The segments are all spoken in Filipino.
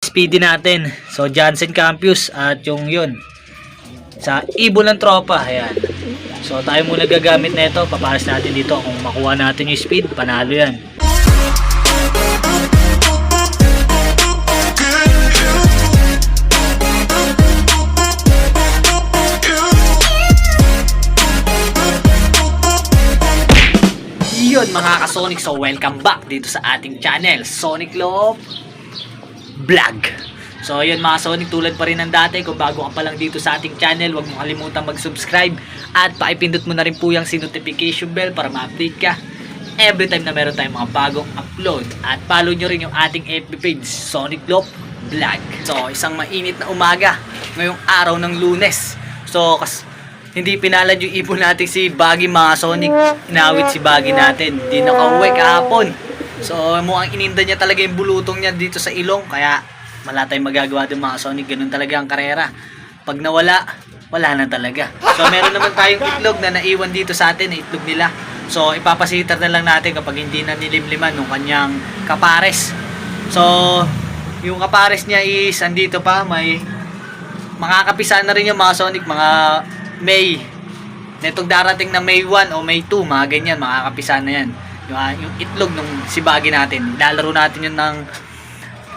speedy natin. So Johnson Campus at yung yun sa ibon ng tropa. Ayan. So tayo muna gagamit na ito. Paparas natin dito. Kung makuha natin yung speed, panalo yan. Yun mga ka-Sonic, so welcome back dito sa ating channel, Sonic Love Vlog. So yun mga Sonic, tulad pa rin ng dati, kung bago ka pa lang dito sa ating channel, huwag mo kalimutan mag-subscribe at pakipindot mo na rin po yung notification bell para ma-update ka every time na meron tayong mga bagong upload. At follow nyo rin yung ating FB page, Sonic Love Vlog. So isang mainit na umaga ngayong araw ng Lunes. So hindi pinalad yung ibon natin si Baggy mga Sonic. Inawit si Baggy natin. Hindi nakauwi kahapon. So mukhang ininda niya talaga yung bulutong niya dito sa ilong. Kaya wala tayong magagawa din mga Sonic. Ganun talaga ang karera. Pag nawala, wala na talaga. So meron naman tayong itlog na naiwan dito sa atin. Na itlog nila. So ipapasitar na lang natin kapag hindi na nilimliman ng kanyang kapares. So yung kapares niya is andito pa. May makakapisa na rin yung mga Sonic. Mga May, netong darating na May 1 o May 2, mga ganyan, makakapisa na yan. Yung itlog ng si Baggy natin, ilalaro natin yun ng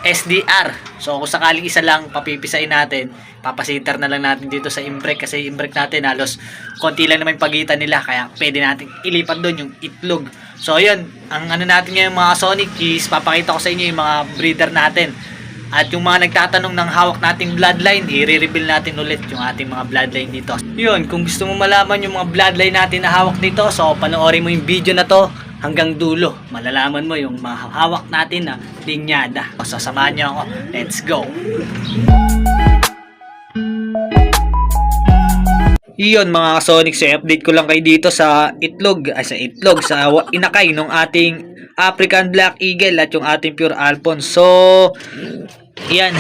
SDR. So kung sakaling isa lang, papipisain natin, papasitar na lang natin dito sa imbrek. Kasi imbrek natin, halos konti lang naman pagitan nila, kaya pwede natin ilipat doon yung itlog. So yun, ang ano natin ngayon mga Sonic is, papakita ko sa inyo yung mga breeder natin. At yung mga nagtatanong ng hawak nating bloodline, i-reveal natin ulit yung ating mga bloodline dito. Yun, kung gusto mo malaman yung mga bloodline natin na hawak dito, so panoorin mo yung video na to hanggang dulo. Malalaman mo yung mga hawak natin na linyada. So samahan niyo ako. Let's go! Yun mga Sonic, so update ko lang kayo dito sa itlog, sa inakay ng ating African Black Eagle at yung ating Pure Alphonse. So yan,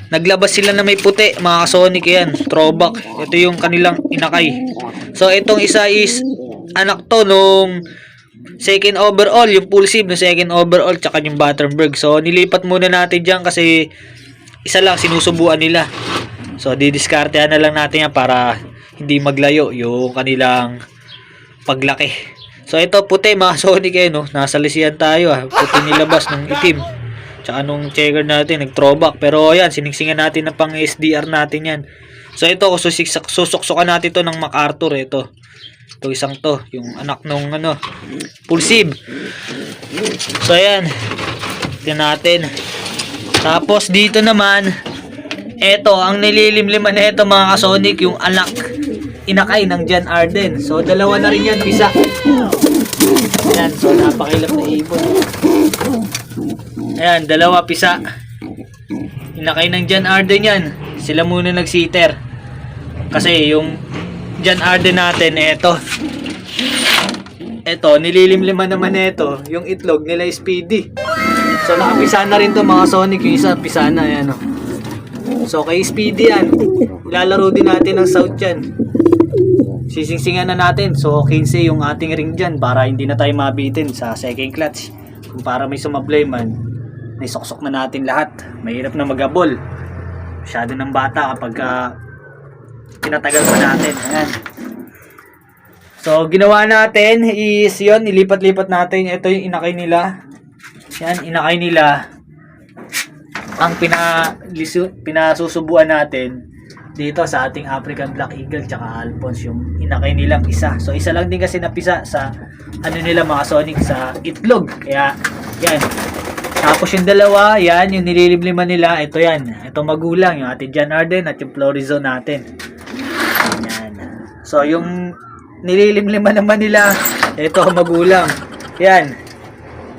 naglabas sila na may puti mga Sonic. Yan, throwback. Ito yung kanilang inakay. So itong isa is anak to nung second overall, yung full sieve ng second overall, tsaka yung Battenberg. So nilipat muna natin dyan kasi isa lang sinusubuan nila. So didiskartehan na lang natin yan para hindi maglayo yung kanilang paglaki. So ito puti mga Sonic no? Nasa lisiyan tayo puti nilabas ng itim. Tsaka nung checker natin nag-throwback. Pero ayan, siningsingan natin na pang SDR natin yan. So ito, susuksukan natin to ng MacArthur. Ito isang to, yung anak nung full sieve. So ayan, tingnan natin. Tapos dito naman, ito, ang nililimliman na ito mga Sonic, yung anak inakay ng John Arden. So dalawa na rin yan, pisa. Ayan, so napakilap na ibon. Ayan, dalawa pisa. Inakay ng John Arden yan. Sila muna nag-sitter. Kasi yung John Arden natin, eto, nililimliman naman ito, yung itlog nila Speedy. So nakapisa na rin to mga Sonic, yung isa pisa na, ayan o. So kay Speedy yan, ilalaro din natin ng South yan. Sisingsingan na natin. So 15 yung ating ring dyan para hindi na tayo mabitin sa second clutch. Kung para may sumablay man, naisuksok na natin lahat. Mahirap na magabol. Masyado ng bata kapag tinatagal pa natin. Ayan. So ginawa natin is yun, nilipat-lipat natin. Ito yung inakay nila. Yan, inakay nila. Ang pinasusubuan natin dito sa ating African Black Eagle tsaka Alphonse, yung inakay nilang isa. So isa lang din kasi napisa sa nila mga Sonic, sa itlog. Kaya yan. Tapos yung dalawa, yan yung nililibliman nila. Ito yan, ito magulang, yung ating John Arden at yung Florizon natin. Yan. So yung nililimliman naman nila, ito magulang. Yan,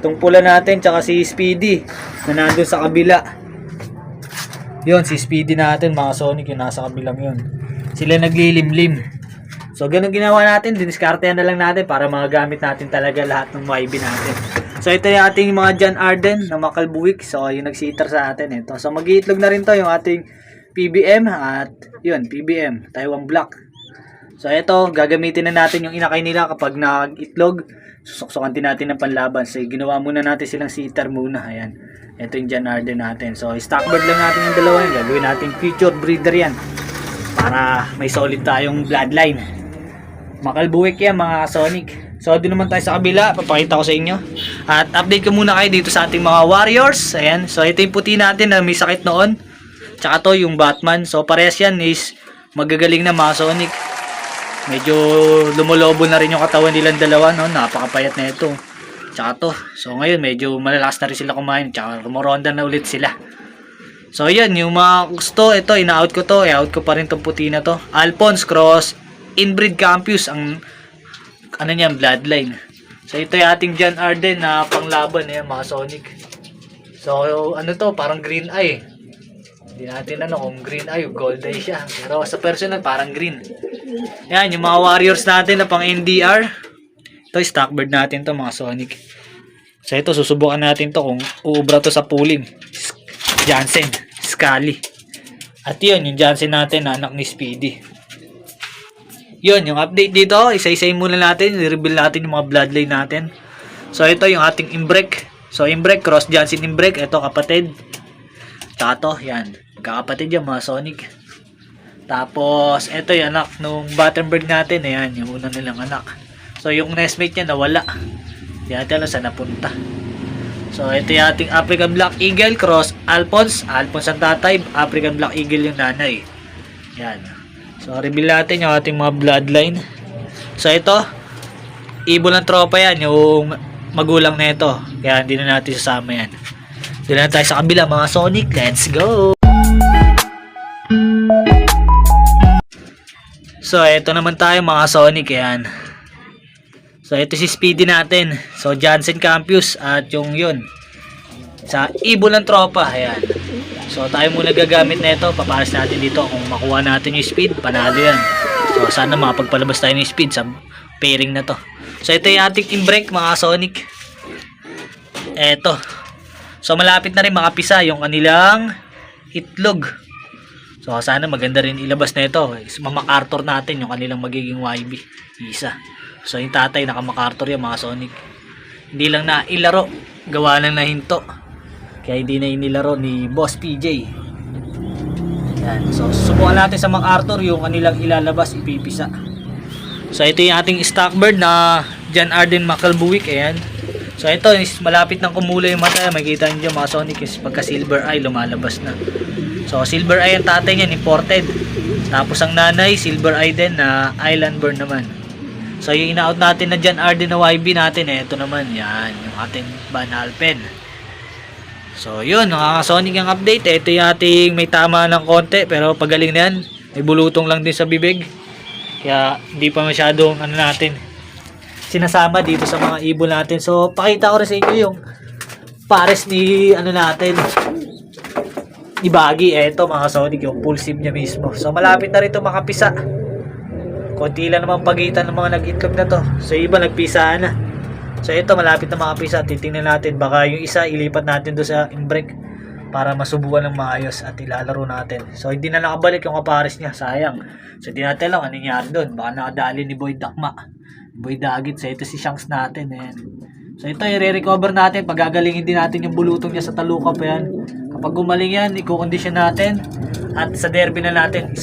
itong pula natin tsaka si Speedy na nandun sa kabila. Yun, si Speedy natin mga Sonic, yung nasa kabilang yun. Sila naglilimlim. So ganun ginawa natin, diniskartehan na lang natin para magagamit natin talaga lahat ng YB natin. So ito yung ating mga John Arden na Makalbuik. So yung nag-sitter sa atin ito. So mag-iitlog na rin to yung ating PBM at yun, PBM, Taiwan Black. So ito, gagamitin na natin yung inakay nila kapag nag-itlog. Susuksukan din natin ng panlaban. So ginawa muna natin silang sitter muna. Ayan. Ito yung John Arden natin. So stock bird lang natin yung dalawa yan. Gagawin natin future breeder yan. Para may solid tayong bloodline. Makalbuwik yan mga Sonic. So doon naman tayo sa kabila, papakita ko sa inyo. At update ko muna kayo dito sa ating mga warriors. Ayan, so ito yung puti natin na may sakit noon. Tsaka to yung Batman. So parehas yan is magagaling na mga Sonic. Medyo lumulobo na rin yung katawan nilang dalawa, no? Napakapayat na ito. Tsaka to. So ngayon medyo malalakas na rin sila kumain. Tsaka rumoronda na ulit sila. So yan, yung mga gusto, ito ina-out ko to. I-out ko pa rin tong puti na to. Alphonse cross inbreed Campus ang ano niyan, bloodline. So ito yung ating John Arden na panglaban mga Sonic. So ano to, parang green eye. Hindi natin kung green eye o gold eye siya. Pero sa personal parang green. Yan yung mga warriors natin na pang NDR. Ito stock bird natin to mga Sonic. So ito susubukan natin to kung uubra to sa pooling. Jansen, Scully. At yun yung Jansen natin na anak ni Speedy. Yun, yung update dito, isa-isayin muna natin, i-reveal natin yung mga bloodline natin. So, ito yung ating Imbrek. So, Imbrek, Cross Jansen Imbrek, ito kapatid. Tato, yan. Kakapatid yan, mga Sonic. Tapos, ito yung anak nung Battenberg natin, ayan, yung unang nilang anak. So, yung nestmate niya nawala. Hindi natin alam saan napunta. So, ito yung ating African Black Eagle, Cross Alphonse. Alphonse ang tatay, African Black Eagle yung nanay. Yan. So, reveal natin yung ating mga bloodline. So, ito, ibon ng tropa yan, yung magulang na ito. Kaya hindi na natin sasama yan. Doon na tayo sa kabila, mga Sonic. Let's go! So, ito naman tayo, mga Sonic. Yan. So, ito si Speedy natin. So, Jansen Campus. At yung yun. Sa ibon ng tropa. Ayan. So tayo muna gagamit na ito, paparas natin dito kung makuha natin yung speed, panalo yan. So sana makapagpalabas tayo ng speed sa pairing na to. So ito yung ating Imbrek mga Sonic. Eto. So malapit na rin makapisa yung kanilang itlog. So sana maganda rin ilabas na ito. MacArthur natin yung kanilang magiging YB. Isa. So yung tatay naka MacArthur yung mga Sonic. Hindi lang na ilaro, gawa lang na hinto. Kaya hindi na inilaro ni Boss PJ. Yan. So, subukan natin sa MacArthur yung kanilang ilalabas, ipipisa. So, ito yung ating stock bird na John Arden Makalbuwik. Ayan. So, ito is malapit ng kumulay yung mata. Makikita nyo mga Sonic is pagka silver eye, lumalabas na. So, silver eye ang tatay niyan, imported. Tapos, ang nanay, silver eye din na island bird naman. So, yung ina-out natin na John Arden na YB natin, ito naman. Yan. Yung ating Van Alpen. So yun, mga Sonic ang update. Ito yung ating may tama ng konti, pero pagaling na yan. May bulutong lang din sa bibig. Kaya hindi pa masyadong natin sinasama dito sa mga ibon natin. So pakita ko rin sa inyo yung pares ni natin, ni Baggy. Eto mga Sonic, yung full sim niya mismo. So malapit na rin ito makapisa. Konti lang naman pagitan ng mga nag-itlog na to. So iba nagpisaan na. So ito malapit na makapisa. Titingnan natin, baka yung isa ilipat natin do sa Imbrek para masubukan ng maayos at ilalaro natin. So hindi na nakabalik yung kapares niya, sayang. So hindi natin alam anong nangyari doon. Baka nakadali ni Boy Dakma, Boy Dagit. So ito si Shanks natin. Ayan. So ito i-recover natin, pagagalingin din natin yung bulutong niya sa talukap. Ayan. Kapag gumaling yan, i-condition natin at sa derby na natin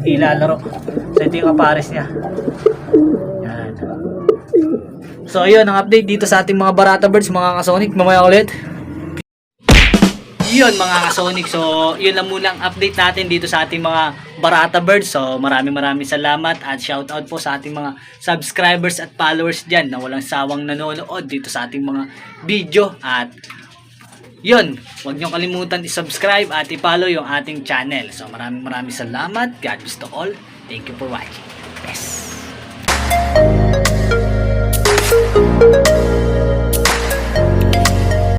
ilalaro. So ito yung kapares niya. Yan. So ayun ang update dito sa ating mga Barata Birds mga ka-Sonic. Mamaya ulit. Yun mga ka-Sonic. So yun lang muna ang update natin dito sa ating mga Barata Birds. So maraming salamat at shoutout po sa ating mga subscribers at followers dyan na walang sawang nanonood dito sa ating mga video. At yun, huwag nyo kalimutan i-subscribe at i-follow yung ating channel. So maraming salamat. God bless to all. Thank you for watching. Yes.